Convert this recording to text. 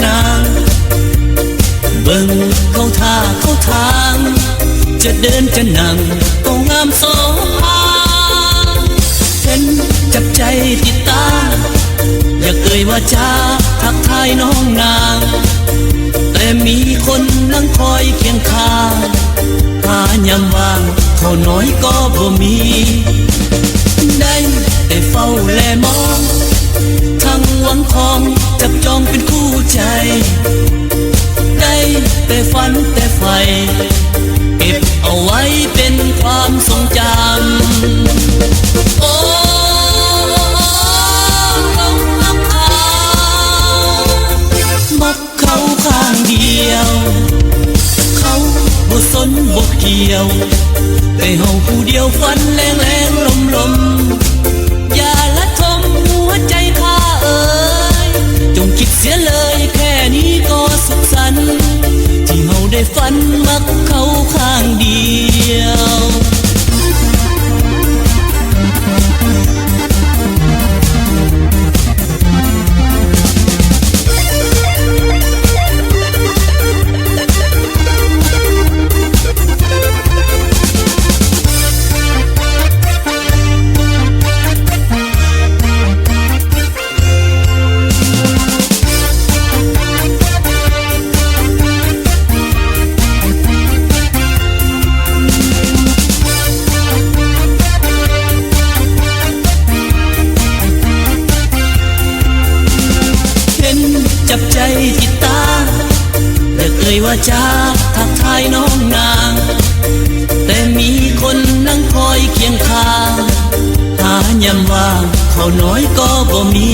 นางเบิ่งเขาท่าเขาทางจะเดินจะนั่งก็งามโสภาเห็นจับใจติดตาอยากเอ่ยว่าจาทักทายน้องนางแต่มีคนนั่งคอยเคียงข้างหายามว่างเขาน้อยก็บ่มีได้แต่เฝ้าแลมองทั้งหวังทองจับจองเป็นคู่ใจได้แต่ฝันแต่ใฝ่เก็บเอาไว้เป็นความทรงจำโอ้น้องมักเขาข้างเดียวเขาบ่สนบ่เกี่ยวแต่เฮาผู้เดียวฝันแรงแรงลมลมอย่าละทมหัวใจข้าเอ๋ยจงคิดเสียเลยแค่นี้ก็สุขสันต์ที่เฮาได้ฝันมักเขาข้างเดียวจับใจติดตาอยากเอ่ยว่าจาทักทายน้องนางแต่มีคนนั่งคอยเคียงข้างหายามว่างเขาน้อยก็บ่มี